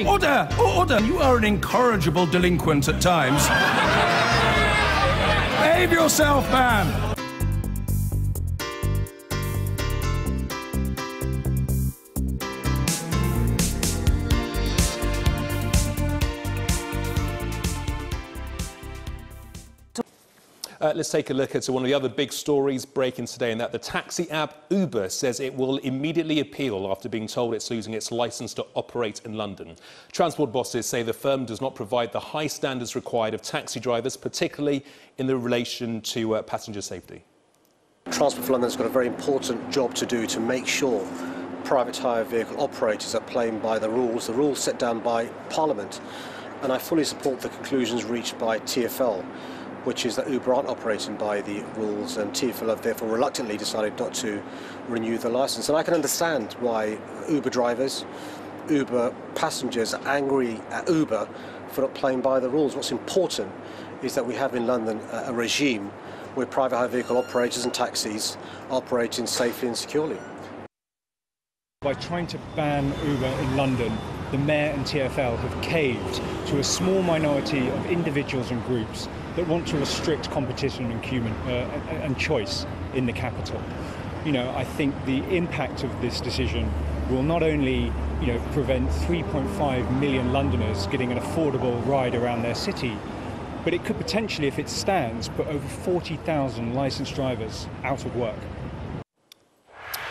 Order! Order! You are an incorrigible delinquent at times. Behave yourself, man! Let's take a look at one of the other big stories breaking today, and that the taxi app Uber says it will immediately appeal after being told it's losing its licence to operate in London. Transport bosses say the firm does not provide the high standards required of taxi drivers, particularly in relation to passenger safety. Transport for London has got a very important job to do to make sure private hire vehicle operators are playing by the rules set down by Parliament. And I fully support the conclusions reached by TfL, which is that Uber aren't operating by the rules, and TfL have therefore reluctantly decided not to renew the licence. And I can understand why Uber drivers, Uber passengers are angry at Uber for not playing by the rules. What's important is that we have in London a regime where private hire vehicle operators and taxis are operating safely and securely. By trying to ban Uber in London, the Mayor and TfL have caved to a small minority of individuals and groups that want to restrict competition and choice in the capital. You know, I think the impact of this decision will not only, prevent 3.5 million Londoners getting an affordable ride around their city, but it could potentially, if it stands, put over 40,000 licensed drivers out of work.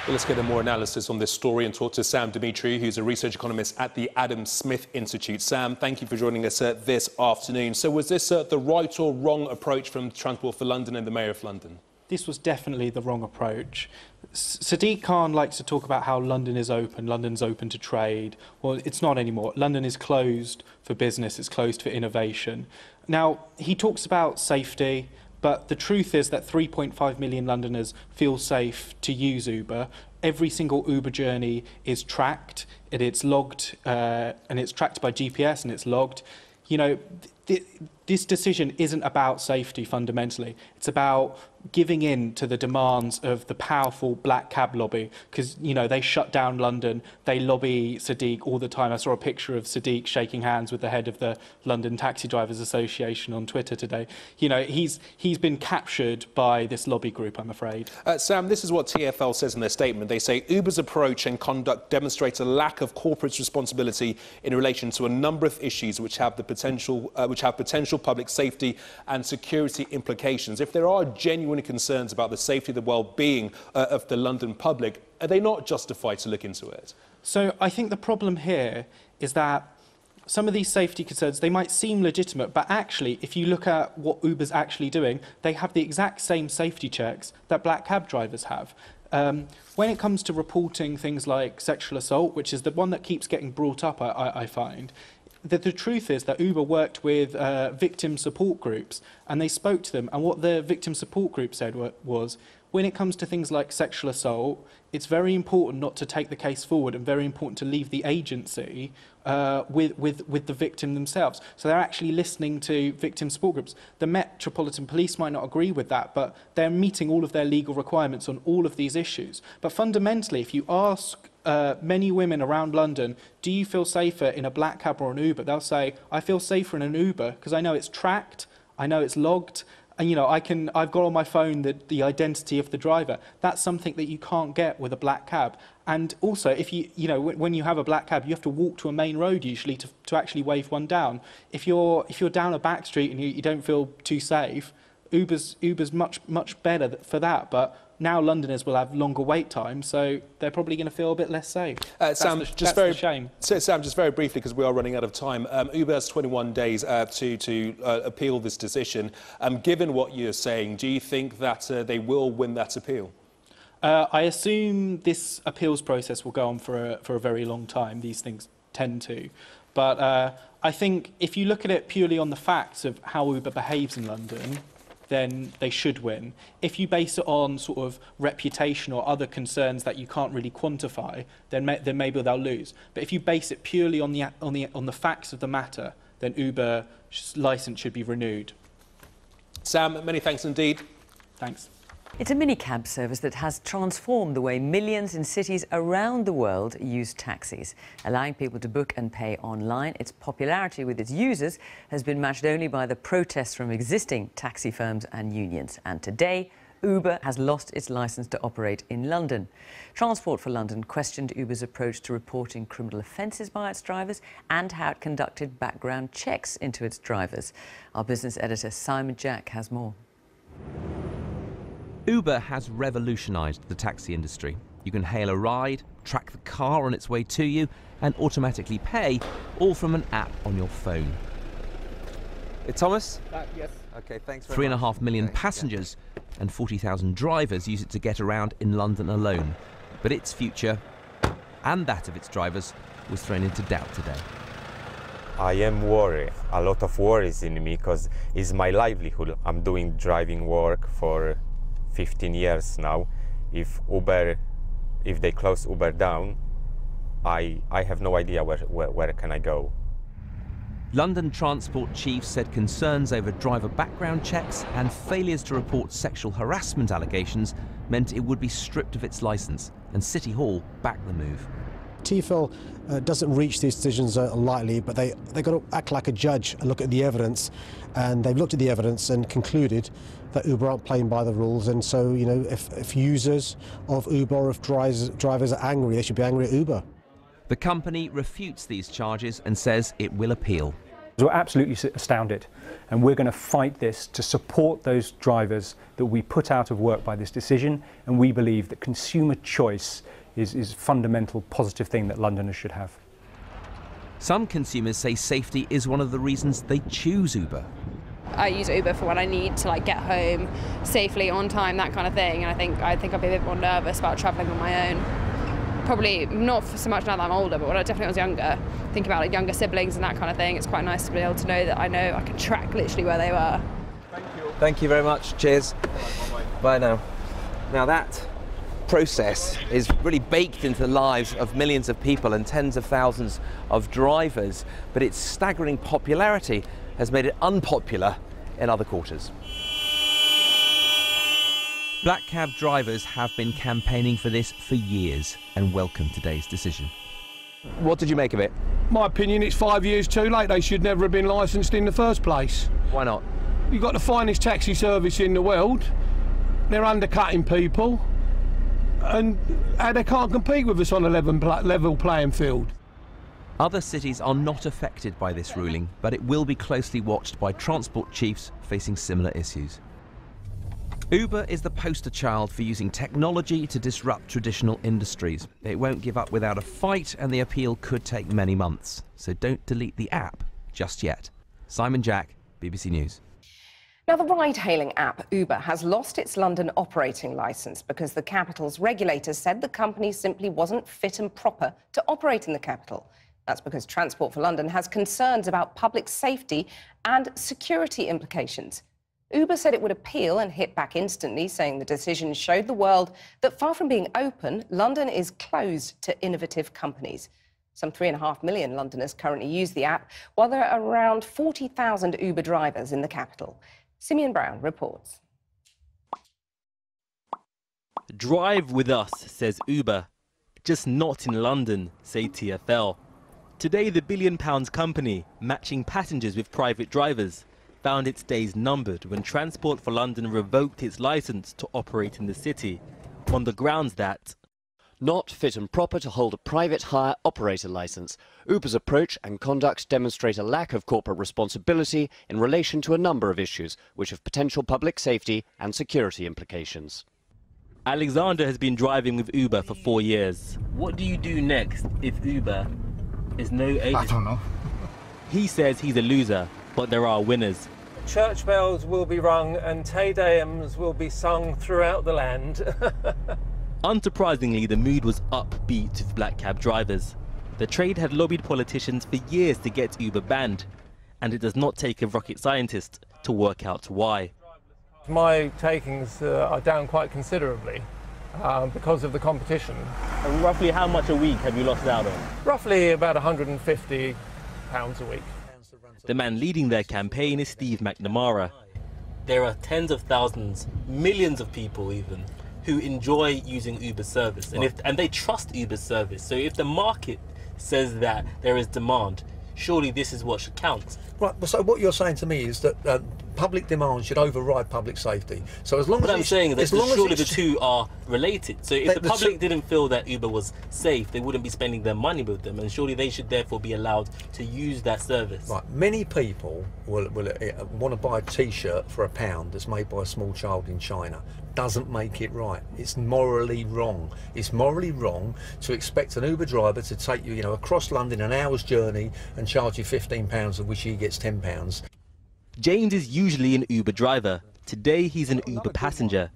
Well, let's get more analysis on this story and talk to Sam Dimitri, who's a research economist at the Adam Smith Institute. Sam, thank you for joining us this afternoon. So was this the right or wrong approach from Transport for London and the Mayor of London? This was definitely the wrong approach. Sadiq Khan likes to talk about how London is open, London's open to trade. Well, it's not anymore. London is closed for business, it's closed for innovation. Now, he talks about safety, but the truth is that 3.5 million Londoners feel safe to use Uber. Every single Uber journey is tracked, it's logged, and it's tracked by GPS and it's logged. This decision isn't about safety fundamentally. It's about giving in to the demands of the powerful black cab lobby, because, they shut down London. They lobby Sadiq all the time. I saw a picture of Sadiq shaking hands with the head of the London Taxi Drivers Association on Twitter today. He's been captured by this lobby group, I'm afraid. Sam, this is what TfL says in their statement. They say Uber's approach and conduct demonstrates a lack of corporate responsibility in relation to a number of issues which have potential public safety and security implications. If there are genuine concerns about the safety and the well-being of the London public, are they not justified to look into it? So I think the problem here is that some of these safety concerns, they might seem legitimate, but actually, if you look at what Uber's actually doing, they have the exact same safety checks that black cab drivers have. When it comes to reporting things like sexual assault, which is the one that keeps getting brought up, I find, the truth is that Uber worked with victim support groups, and they spoke to them, and what the victim support group said was, when it comes to things like sexual assault, it's very important not to take the case forward and very important to leave the agency with the victim themselves. So they're actually listening to victim support groups. The Metropolitan Police might not agree with that, but they're meeting all of their legal requirements on all of these issues. But fundamentally, if you ask many women around London, do you feel safer in a black cab or an Uber? They'll say, I feel safer in an Uber because I know it's tracked, I know it's logged, and I've got on my phone the identity of the driver. That's something that you can't get with a black cab. And also, if when you have a black cab, you have to walk to a main road usually to actually wave one down. If you're down a back street and you don't feel too safe, Uber's much better for that. But now Londoners will have longer wait times, so they're probably going to feel a bit less safe. Sam, that's the shame. Sam, just very briefly, because we are running out of time, Uber has 21 days to appeal this decision. Given what you're saying, do you think that they will win that appeal? I assume this appeals process will go on for a very long time. These things tend to. But I think if you look at it purely on the facts of how Uber behaves in London, then they should win. If you base it on sort of reputation or other concerns that you can't really quantify, then maybe they'll lose. But if you base it purely on the facts of the matter, then Uber's licence should be renewed. Sam, many thanks indeed. Thanks. It's a mini-cab service that has transformed the way millions in cities around the world use taxis. Allowing people to book and pay online, its popularity with its users has been matched only by the protests from existing taxi firms and unions. And today, Uber has lost its licence to operate in London. Transport for London questioned Uber's approach to reporting criminal offences by its drivers and how it conducted background checks into its drivers. Our business editor Simon Jack has more. Uber has revolutionised the taxi industry. You can hail a ride, track the car on its way to you, and automatically pay, all from an app on your phone. Thomas? Yes. Okay, thanks very much. 3.5 million passengers and 40,000 drivers use it to get around in London alone. But its future, and that of its drivers, was thrown into doubt today. I am worried. A lot of worries in me because it's my livelihood. I'm doing driving work for 15 years now. If they close Uber down, I have no idea where can I go. London transport chiefs said concerns over driver background checks and failures to report sexual harassment allegations meant it would be stripped of its licence, and City Hall backed the move. TfL doesn't reach these decisions lightly, but they've got to act like a judge and look at the evidence, and they've looked at the evidence and concluded that Uber aren't playing by the rules. And so, you know, if users of Uber or if drivers are angry, they should be angry at Uber. The company refutes these charges and says it will appeal. We're absolutely astounded, and we're going to fight this to support those drivers that we put out of work by this decision, and we believe that consumer choice is a fundamental positive thing that Londoners should have. Some consumers say safety is one of the reasons they choose Uber. I use Uber for when I need to get home safely, on time, that kind of thing, and I think I'd be a bit more nervous about travelling on my own. Probably not so much now that I'm older, but when I definitely was younger, think about younger siblings and that kind of thing, it's quite nice to be able to know that I can track literally where they were. Thank you very much. Cheers. Bye now. Now that process is really baked into the lives of millions of people and tens of thousands of drivers, but its staggering popularity has made it unpopular in other quarters. Black cab drivers have been campaigning for this for years and welcome today's decision. What did you make of it? My opinion, it's 5 years too late. They should never have been licensed in the first place. Why not? You've got the finest taxi service in the world. They're undercutting people, and they can't compete with us on a level playing field. Other cities are not affected by this ruling, but it will be closely watched by transport chiefs facing similar issues. Uber is the poster child for using technology to disrupt traditional industries. It won't give up without a fight, and the appeal could take many months. So don't delete the app just yet. Simon Jack, BBC News. Now, the ride-hailing app Uber has lost its London operating licence because the capital's regulators said the company simply wasn't fit and proper to operate in the capital. That's because Transport for London has concerns about public safety and security implications. Uber said it would appeal and hit back instantly, saying the decision showed the world that far from being open, London is closed to innovative companies. Some 3.5 million Londoners currently use the app, while there are around 40,000 Uber drivers in the capital. Simeon Brown reports. Drive with us, says Uber. Just not in London, say TfL. Today, the £1 billion company, matching passengers with private drivers, found its days numbered when Transport for London revoked its licence to operate in the city, on the grounds that not fit and proper to hold a private hire operator licence. Uber's approach and conduct demonstrate a lack of corporate responsibility in relation to a number of issues which have potential public safety and security implications. Alexander has been driving with Uber for 4 years. What do you do next if Uber is no agent? I don't know. He says he's a loser, but there are winners. Church bells will be rung and Te Deums will be sung throughout the land. Unsurprisingly, the mood was upbeat with black cab drivers. The trade had lobbied politicians for years to get Uber banned, and it does not take a rocket scientist to work out why. My takings are down quite considerably because of the competition. And roughly how much a week have you lost out on? Roughly about £150 a week. The man leading their campaign is Steve McNamara. there are tens of thousands, millions of people even, who enjoy using Uber's service, and they trust Uber's service. So if the market says that there is demand, surely this is what should count. Right, so what you're saying to me is that public demand should override public safety. So as long as I'm saying that surely the two are related. So if the the public didn't feel that Uber was safe, they wouldn't be spending their money with them, and surely they should therefore be allowed to use that service. Right, many people will want to buy a T-shirt for £1 that's made by a small child in China. Doesn't make it right. It's morally wrong. It's morally wrong to expect an Uber driver to take you, across London an hour's journey and charge you £15, of which he gets £10. James is usually an Uber driver. Today he's an Uber passenger.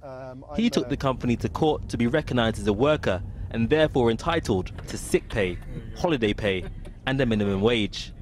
He took the company to court to be recognised as a worker and therefore entitled to sick pay, holiday pay and a minimum wage.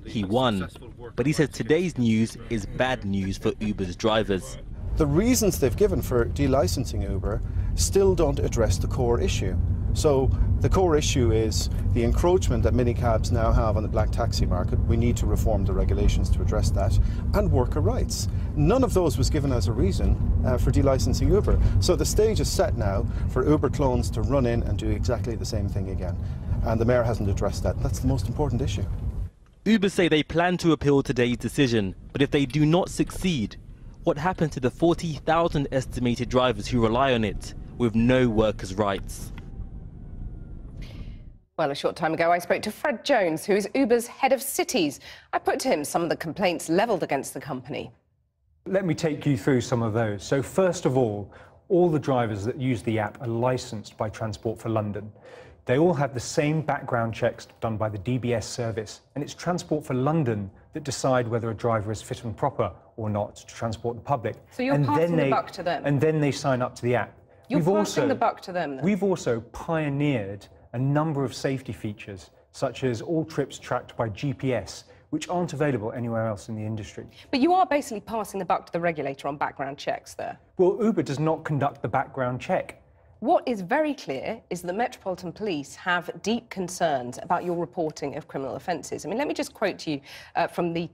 He won, but he says today's news is bad news for Uber's drivers. The reasons they've given for delicensing Uber still don't address the core issue. So the core issue is the encroachment that minicabs now have on the black taxi market. We need to reform the regulations to address that, and worker rights. None of those was given as a reason for delicensing Uber. So the stage is set now for Uber clones to run in and do exactly the same thing again. And the mayor hasn't addressed that. That's the most important issue. Uber say they plan to appeal today's decision, but if they do not succeed, what happens to the 40,000 estimated drivers who rely on it with no workers' rights? Well, a short time ago, I spoke to Fred Jones, who is Uber's head of cities. I put to him some of the complaints levelled against the company. Let me take you through some of those. So first of all the drivers that use the app are licensed by Transport for London. They all have the same background checks done by the DBS service, and it's Transport for London that decide whether a driver is fit and proper or not to transport the public. So you're passing the buck to them? And then they sign up to the app. You're passing the buck to them, then? We've also pioneered a number of safety features, such as all trips tracked by GPS, which aren't available anywhere else in the industry. But you are basically passing the buck to the regulator on background checks there. Well, Uber does not conduct the background check. What is very clear is the Metropolitan Police have deep concerns about your reporting of criminal offences. I mean, let me just quote you from the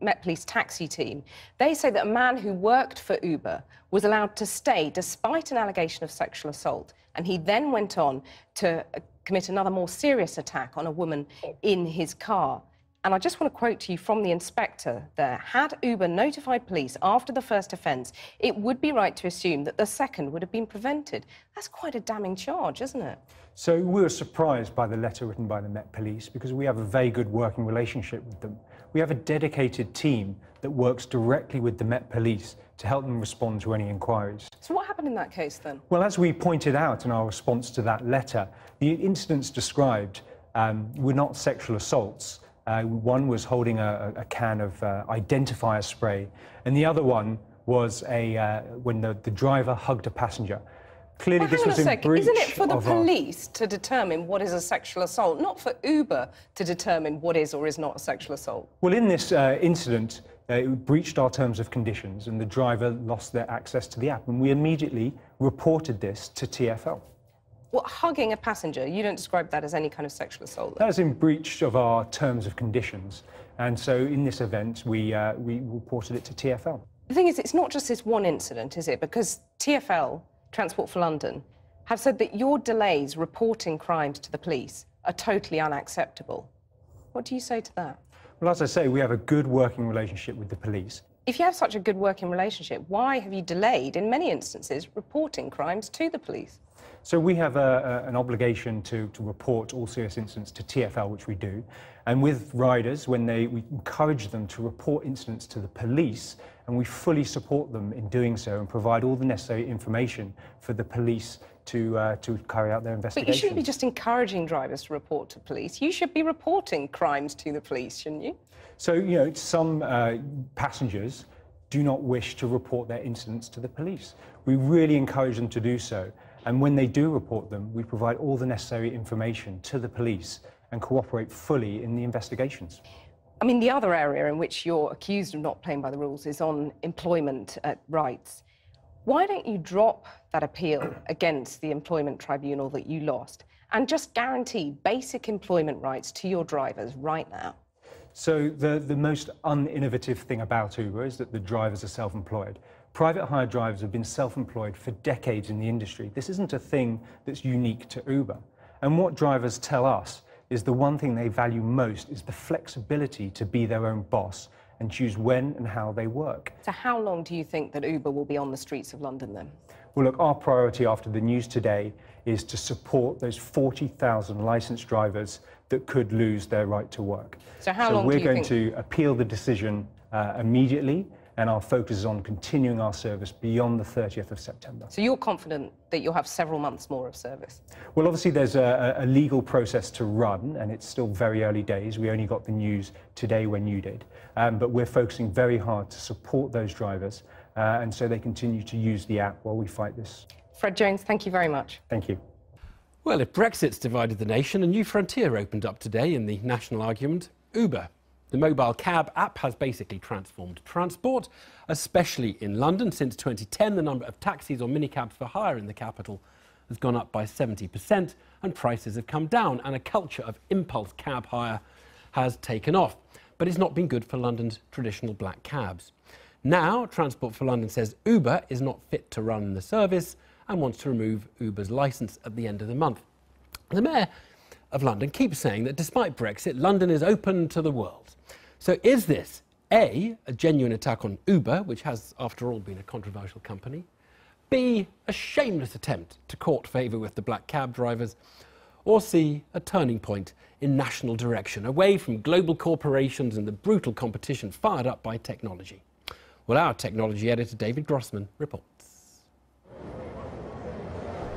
Met Police taxi team. They say that a man who worked for Uber was allowed to stay despite an allegation of sexual assault, and he then went on to commit another more serious attack on a woman in his car. And I just want to quote to you from the inspector there. Had Uber notified police after the first offence, it would be right to assume that the second would have been prevented. That's quite a damning charge, isn't it? So we were surprised by the letter written by the Met Police because we have a very good working relationship with them. We have a dedicated team that works directly with the Met Police to help them respond to any inquiries. So what happened in that case then? Well, as we pointed out in our response to that letter, the incidents described were not sexual assaults. One was holding a can of identifier spray, and the other one was when the driver hugged a passenger. Clearly, this was in breach. Isn't it for the police to determine what is a sexual assault, not for Uber to determine what is or is not a sexual assault? Well, in this incident, it breached our terms of conditions, and the driver lost their access to the app, and we immediately reported this to TfL. Well, hugging a passenger, you don't describe that as any kind of sexual assault? That is in breach of our terms of conditions. And so in this event, we reported it to TfL. The thing is, it's not just this one incident, is it? Because TfL, Transport for London, have said that your delays reporting crimes to the police are totally unacceptable. What do you say to that? Well, as I say, we have a good working relationship with the police. If you have such a good working relationship, why have you delayed, in many instances, reporting crimes to the police? So we have an obligation to report all serious incidents to TfL, which we do. And with riders, we encourage them to report incidents to the police, and we fully support them in doing so and provide all the necessary information for the police to carry out their investigation. But you shouldn't be just encouraging drivers to report to police. You should be reporting crimes to the police, shouldn't you? So, some passengers do not wish to report their incidents to the police. We really encourage them to do so. And when they do report them, we provide all the necessary information to the police and cooperate fully in the investigations. I mean, the other area in which you're accused of not playing by the rules is on employment rights. Why don't you drop that appeal against the employment tribunal that you lost and just guarantee basic employment rights to your drivers right now? So the most uninnovative thing about Uber is that the drivers are self-employed. Private hire drivers have been self-employed for decades in the industry. This isn't a thing that's unique to Uber. And what drivers tell us is the one thing they value most is the flexibility to be their own boss and choose when and how they work. So how long do you think that Uber will be on the streets of London then? Well, look, our priority after the news today is to support those 40,000 licensed drivers that could lose their right to work. So how long do you think? We're going to appeal the decision immediately, and our focus is on continuing our service beyond the 30th of September. So you're confident that you'll have several months more of service? Well, obviously there's a legal process to run, and it's still very early days. We only got the news today when you did. But we're focusing very hard to support those drivers, and so they continue to use the app while we fight this. Fred Jones, thank you very much. Thank you. Well, if Brexit's divided the nation, a new frontier opened up today in the national argument: Uber. The mobile cab app has basically transformed transport, especially in London. Since 2010, the number of taxis or minicabs for hire in the capital has gone up by 70%, and prices have come down, and a culture of impulse cab hire has taken off. But it's not been good for London's traditional black cabs. Now, Transport for London says Uber is not fit to run the service and wants to remove Uber's licence at the end of the month. The Mayor of London keeps saying that despite Brexit, London is open to the world. So is this, A, a genuine attack on Uber, which has, after all, been a controversial company, B, a shameless attempt to court favour with the black cab drivers, or C, a turning point in national direction, away from global corporations and the brutal competition fired up by technology? Well, our technology editor, David Grossman, reports.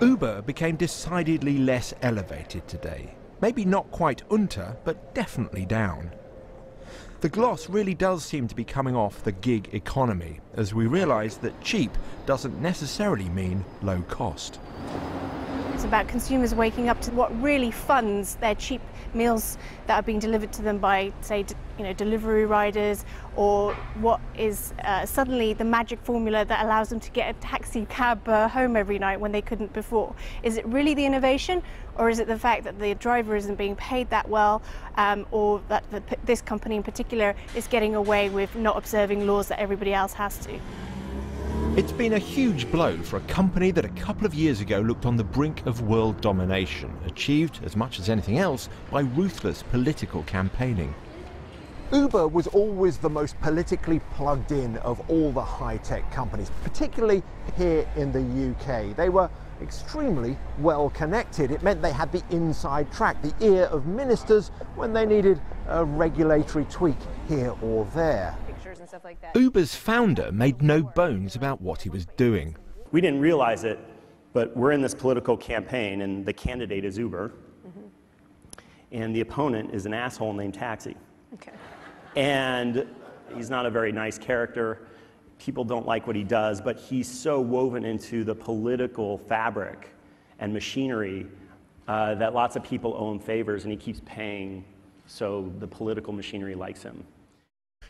Uber became decidedly less elevated today. Maybe not quite unter, but definitely down. The gloss really does seem to be coming off the gig economy, as we realise that cheap doesn't necessarily mean low cost. It's about consumers waking up to what really funds their cheap meals that are being delivered to them by, say, delivery riders, or what is suddenly the magic formula that allows them to get a taxi cab home every night when they couldn't before. Is it really the innovation, or is it the fact that the driver isn't being paid that well, or that this company in particular is getting away with not observing laws that everybody else has to? It's been a huge blow for a company that a couple of years ago looked on the brink of world domination, achieved, as much as anything else, by ruthless political campaigning. Uber was always the most politically plugged in of all the high-tech companies, particularly here in the UK. They were extremely well connected. It meant they had the inside track, the ear of ministers when they needed a regulatory tweak here or there. And stuff like that. Uber's founder made no bones about what he was doing. We didn't realize it, but we're in this political campaign, and the candidate is Uber, and the opponent is an asshole named Taxi. Okay. And he's not a very nice character. People don't like what he does, but he's so woven into the political fabric and machinery that lots of people owe him favors, and he keeps paying, so the political machinery likes him.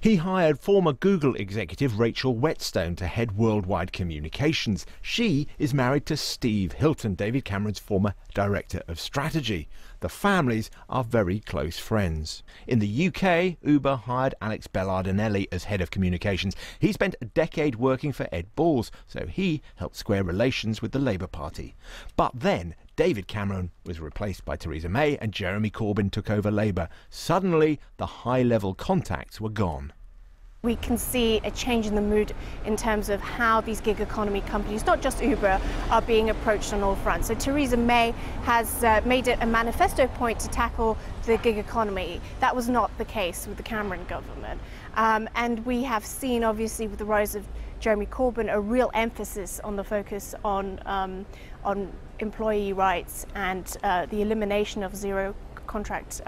He hired former Google executive Rachel Whetstone to head worldwide communications. She is married to Steve Hilton, David Cameron's former director of strategy. The families are very close friends. In the UK, Uber hired Alex Bellardinelli as head of communications. He spent a decade working for Ed Balls, so he helped square relations with the Labour Party. But then David Cameron was replaced by Theresa May and Jeremy Corbyn took over Labour. Suddenly, the high-level contacts were gone. We can see a change in the mood in terms of how these gig economy companies, not just Uber, are being approached on all fronts. So Theresa May has made it a manifesto point to tackle the gig economy. That was not the case with the Cameron government. And we have seen, obviously, with the rise of Jeremy Corbyn, a real emphasis on the focus on employee rights and the elimination of zero-hour contracts.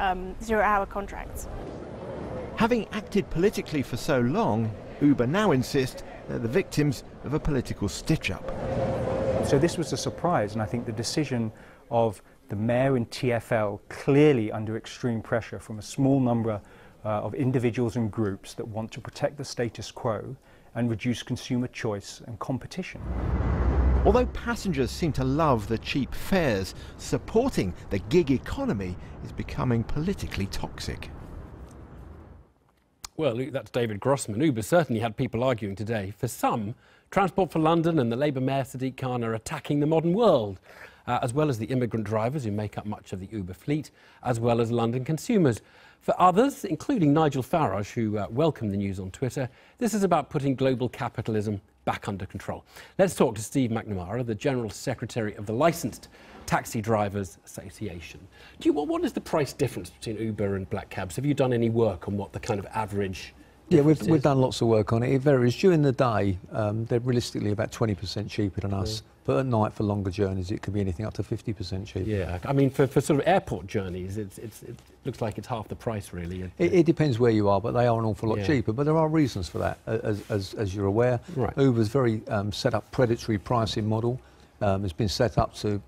Having acted politically for so long, Uber now insist they're the victims of a political stitch-up. So this was a surprise, and I think the decision of the Mayor and TfL, clearly under extreme pressure from a small number of individuals and groups that want to protect the status quo and reduce consumer choice and competition. Although passengers seem to love the cheap fares, supporting the gig economy is becoming politically toxic. Well, that's David Grossman. Uber certainly had people arguing today. For some, Transport for London and the Labour Mayor Sadiq Khan are attacking the modern world, as well as the immigrant drivers who make up much of the Uber fleet, as well as London consumers. For others, including Nigel Farage, who welcomed the news on Twitter, this is about putting global capitalism back under control. Let's talk to Steve McNamara, the General Secretary of the Licensed Taxi Drivers Association. What is the price difference between Uber and black cabs? Have you done any work on what the kind of average? Yeah, we've done lots of work on it. It varies. During the day, they're realistically about 20% cheaper than us. But at night, for longer journeys, it could be anything up to 50% cheaper. Yeah, I mean, for sort of airport journeys, it looks like it's half the price, really. It depends where you are, but they are an awful lot cheaper. But there are reasons for that, as you're aware. Right. Uber's very set up predatory pricing model. It's been set up to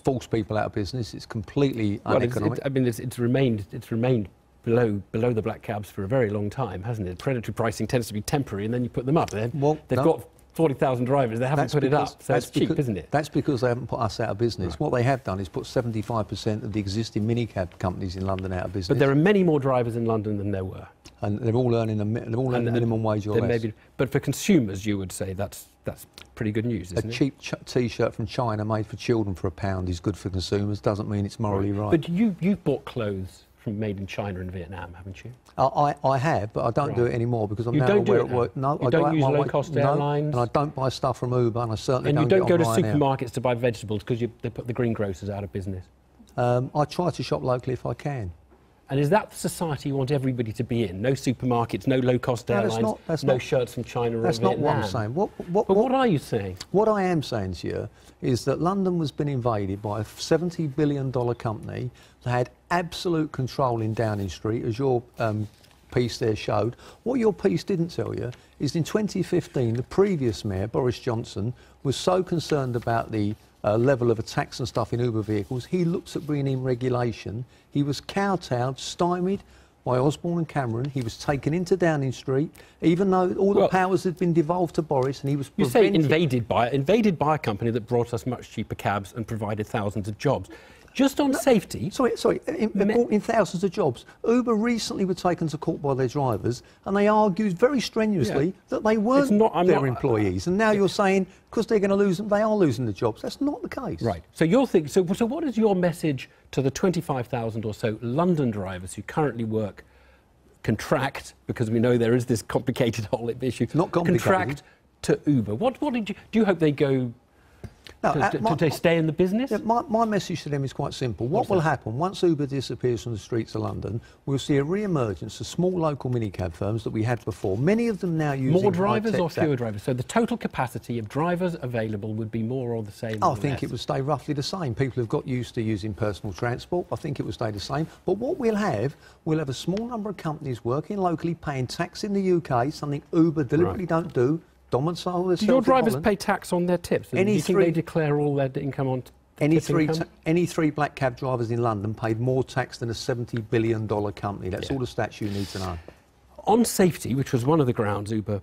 force people out of business. It's completely uneconomic. I mean, it's remained below the black cabs for a very long time, hasn't it? Predatory pricing tends to be temporary, and then you put them up. They've got 40,000 drivers. They haven't put it up, so it's cheap, isn't it? That's because they haven't put us out of business. Right. What they have done is put 75% of the existing minicab companies in London out of business. But there are many more drivers in London than there were. And they're all earning minimum wage or less. But for consumers, you would say that's pretty good news, isn't it? A cheap T-shirt from China made for children for £1 is good for consumers. Doesn't mean it's morally right. But you've bought clothes from made in China and Vietnam, haven't you? I have, but I don't do it anymore because I'm now aware at work. No, you don't use low-cost airlines? And I don't buy stuff from Uber, and I certainly don't get on go to Ryanair. supermarkets to buy vegetables because they put the greengrocers out of business? I try to shop locally if I can. And is that the society you want everybody to be in? No supermarkets, no low-cost airlines, no shirts from China or Vietnam? That's not what I'm saying. But what are you saying? What I am saying to you is that London has been invaded by a $70 billion company that had absolute control in Downing Street, as your piece there showed. What your piece didn't tell you is in 2015, the previous mayor, Boris Johnson, was so concerned about the level of attacks and stuff in Uber vehicles, he looked at bringing in regulation. He was kowtowed, stymied by Osborne and Cameron. He was taken into Downing Street, even though all the powers had been devolved to Boris, and he was prevented. You say invaded by a company that brought us much cheaper cabs and provided thousands of jobs. Just on safety... Sorry, brought in thousands of jobs. Uber recently were taken to court by their drivers, and they argued very strenuously that they weren't their employees. And now you're saying, because they're going to lose them, they are losing the jobs. That's not the case. Right. So you're thinking... So what is your message to the 25,000 or so London drivers who currently work, contract, because we know there is this complicated whole issue... It's not complicated. Contract to Uber. Do you hope they go... Do they stay in the business? Yeah, my message to them is quite simple. What will happen once Uber disappears from the streets of London? We'll see a re-emergence of small local minicab firms that we had before. Many of them now using more drivers or fewer drivers? So the total capacity of drivers available would be more or the same? I think it would stay roughly the same. People have got used to using personal transport. I think it will stay the same. But what we'll have a small number of companies working locally, paying tax in the UK, something Uber deliberately don't do. Do your drivers pay tax on their tips? Do you think they declare all their income on any three black cab drivers in London paid more tax than a $70 billion company. That's all the stats you need to know. On safety, which was one of the grounds Uber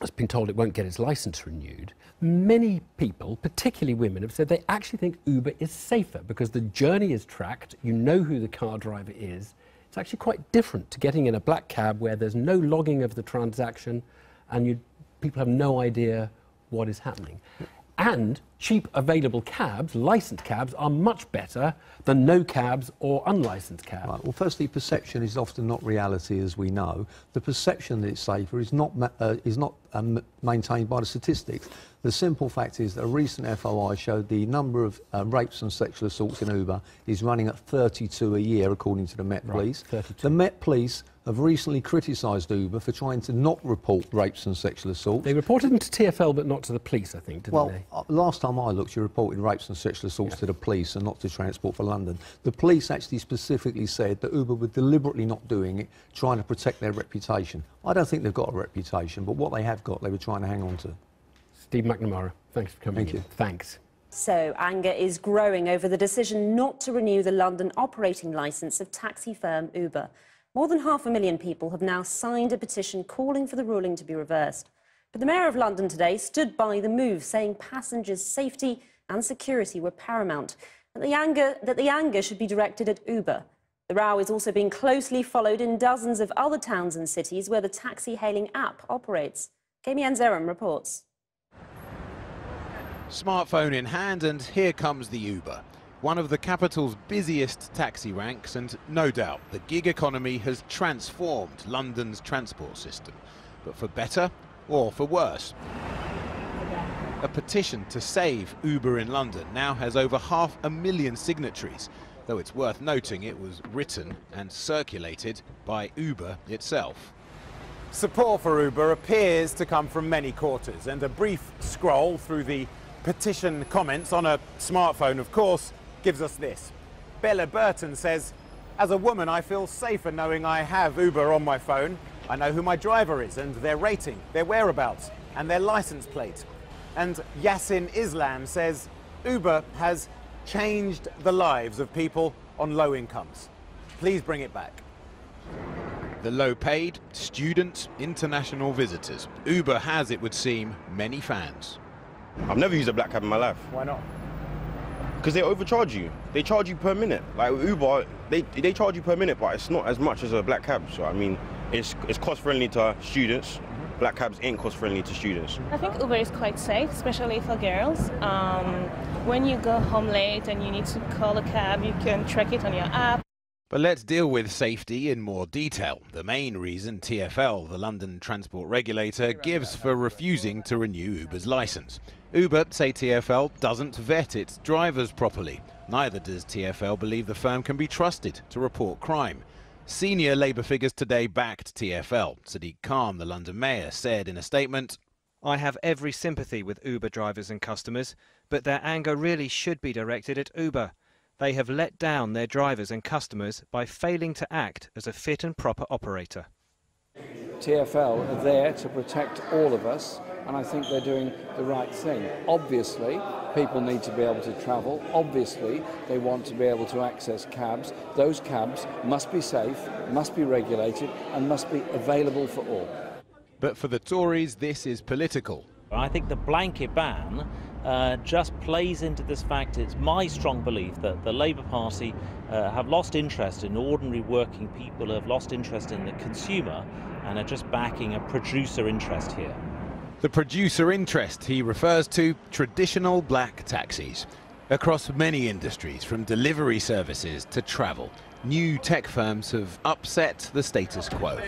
has been told it won't get its licence renewed, many people, particularly women, have said they actually think Uber is safer because the journey is tracked, you know who the car driver is. It's actually quite different to getting in a black cab where there's no logging of the transaction and people have no idea what is happening. And cheap available cabs, licensed cabs, are much better than no cabs or unlicensed cabs. Right. Well, firstly, perception is often not reality, as we know. The perception that it's safer is not maintained by the statistics. The simple fact is that a recent FOI showed the number of rapes and sexual assaults in Uber is running at 32 a year, according to the Met Police. 32. The Met Police have recently criticised Uber for trying to not report rapes and sexual assaults. They reported them to TfL but not to the police, I think, didn't they? Well, last time I looked, you reported rapes and sexual assaults to the police and not to Transport for London. The police actually specifically said that Uber were deliberately not doing it, trying to protect their reputation. I don't think they've got a reputation, but what they have got, they were trying to hang on to. Steve McNamara, thanks for coming in. Thank you. Thanks. So anger is growing over the decision not to renew the London operating licence of taxi firm Uber. More than 500,000 people have now signed a petition calling for the ruling to be reversed. But the Mayor of London today stood by the move, saying passengers' safety and security were paramount, and that the anger should be directed at Uber. The row is also being closely followed in dozens of other towns and cities where the taxi-hailing app operates. Kemi Anzeram reports. Smartphone in hand, and here comes the Uber. One of the capital's busiest taxi ranks, and no doubt the gig economy has transformed London's transport system. But for better or for worse. A petition to save Uber in London now has over 500,000 signatories, though it's worth noting it was written and circulated by Uber itself. Support for Uber appears to come from many quarters, and a brief scroll through the petition comments on a smartphone, of course, gives us this. Bella Burton says, "As a woman, I feel safer knowing I have Uber on my phone. I know who my driver is and their rating, their whereabouts and their license plate." And Yasin Islam says, "Uber has changed the lives of people on low incomes. Please bring it back." The low-paid, student, international visitors. Uber has, it would seem, many fans. I've never used a black cab in my life. Why not? Because they overcharge you. They charge you per minute. Like Uber, they charge you per minute, but it's not as much as a black cab. So I mean, it's cost-friendly to students. Black cabs ain't cost-friendly to students. I think Uber is quite safe, especially for girls. When you go home late and you need to call a cab, you can track it on your app. But let's deal with safety in more detail. The main reason TfL, the London transport regulator, gives for refusing to renew Uber's licence. Uber, say TfL, doesn't vet its drivers properly. Neither does TfL believe the firm can be trusted to report crime. Senior Labour figures today backed TfL. Sadiq Khan, the London mayor, said in a statement, "I have every sympathy with Uber drivers and customers, but their anger really should be directed at Uber. They have let down their drivers and customers by failing to act as a fit and proper operator." TfL are there to protect all of us, and I think they're doing the right thing. Obviously, people need to be able to travel. Obviously, they want to be able to access cabs. Those cabs must be safe, must be regulated, and must be available for all. But for the Tories, this is political. I think the blanket ban just plays into this fact. It's my strong belief that the Labour Party have lost interest in ordinary working people, have lost interest in the consumer, and are just backing a producer interest here. The producer interest he refers to, traditional black taxis. Across many industries, from delivery services to travel, new tech firms have upset the status quo.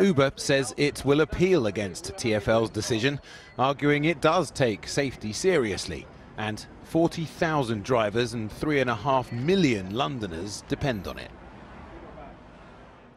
Uber says it will appeal against TfL's decision, arguing it does take safety seriously, and 40,000 drivers and 3.5 million Londoners depend on it.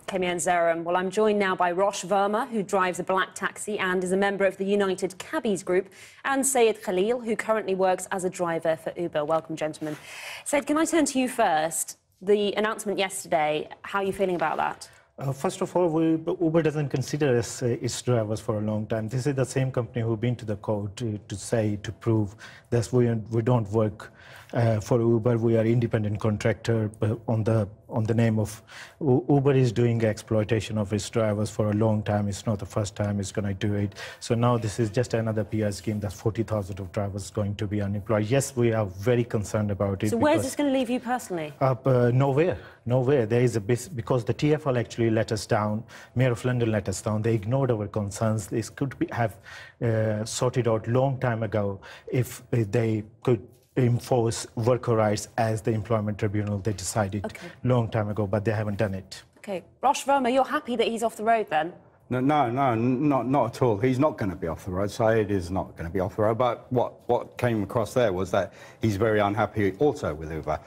Kemi Anzeram. Well, I'm joined now by Rosh Verma, who drives a black taxi and is a member of the United Cabbies Group, and Sayed Khalil, who currently works as a driver for Uber. Welcome, gentlemen. Sayed, can I turn to you first? The announcement yesterday, how are you feeling about that? First of all, Uber doesn't consider us its drivers for a long time. This is the same company who've been to the court to prove that we don't work for Uber. We are independent contractor on the name of Uber is doing exploitation of its drivers for a long time. It's not the first time it's going to do it. So now this is just another PR scheme. That's 40,000 of drivers going to be unemployed. Yes, we are very concerned about it. So where's this going to leave you personally? Nowhere. There is because the TfL actually let us down. Mayor of London let us down. They ignored our concerns. This could have sorted out long time ago if they could enforce worker rights as the employment tribunal they decided long time ago, but they haven't done it. Okay, Rosh Verma, you're happy that he's off the road then? No, not at all. He's not going to be off the road. Saeed is not going to be off the road. But what came across there was that he's very unhappy also with Uber.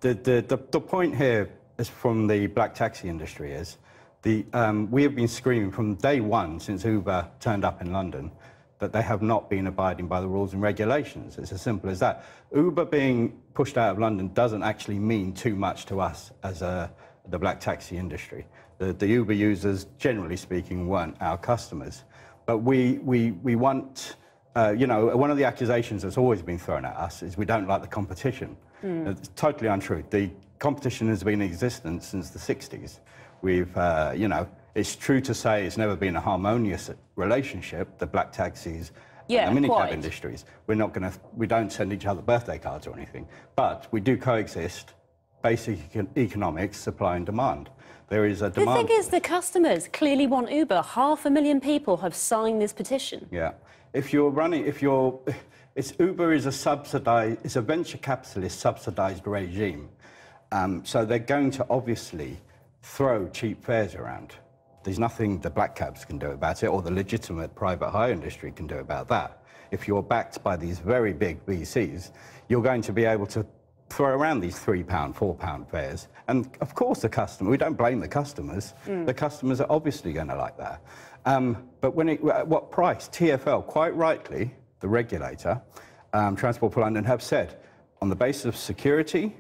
The point here is from the black taxi industry is we have been screaming from day one since Uber turned up in London that they have not been abiding by the rules and regulations. It's as simple as that. Uber being pushed out of London doesn't actually mean too much to us as the black taxi industry. The Uber users, generally speaking, weren't our customers. But we want, you know, one of the accusations that's always been thrown at us is we don't like the competition. It's totally untrue. The competition has been in existence since the 60s. We've, you know, it's true to say it's never been a harmonious relationship, the black taxis and the minicab industries. We don't send each other birthday cards or anything, but we do coexist basic economics, supply and demand. There is a demand. The thing is, the customers clearly want Uber. 500,000 people have signed this petition. Yeah. Uber is a subsidized, it's a venture capitalist subsidized regime. So they're going to obviously throw cheap fares around. There's nothing the black cabs can do about it, or the legitimate private hire industry can do about that. If you're backed by these very big VCs, you're going to be able to throw around these £3, £4 fares. And of course the customer, we don't blame the customers. The customers are obviously going to like that. But at what price? TfL, quite rightly, the regulator, Transport for London, have said, on the basis of security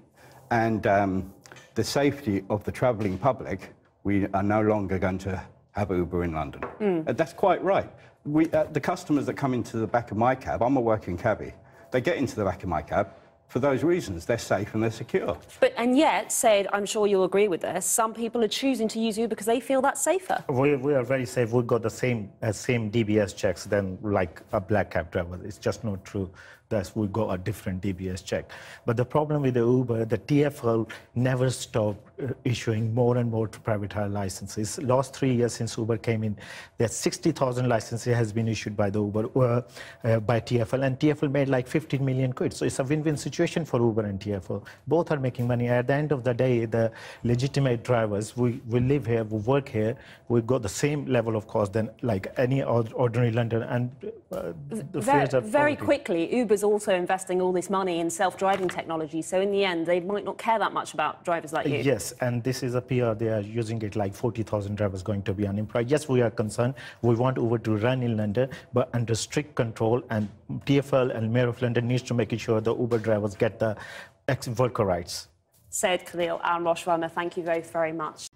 and the safety of the travelling public, we are no longer going to have Uber in London. That's quite right. The customers that come into the back of my cab, I'm a working cabbie, they get into the back of my cab for those reasons. They're safe and they're secure. And yet, Said, I'm sure you'll agree with this, some people are choosing to use Uber because they feel that's safer. We are very safe. We've got the same DBS checks than like a black cab driver. It's just not true. We got a different DBS check. But the problem with the Uber, the TfL never stopped issuing more and more private hire licenses. Last 3 years since Uber came in, there's 60,000 licenses has been issued by the Uber by TfL, and TfL made like 15 million quid. So it's a win-win situation for Uber and TfL. Both are making money. At the end of the day, the legitimate drivers, we live here, we work here, we've got the same level of cost than like any ordinary London, and the fares are very quickly. Uber's also investing all this money in self-driving technology, so in the end, they might not care that much about drivers like you. Yes, and this is a PR. They are using it like 40,000 drivers going to be unemployed. Yes, we are concerned. We want Uber to run in London, but under strict control, and TfL and Mayor of London needs to make sure the Uber drivers get the worker rights. Said Khalil and Rosh Verma, thank you both very much.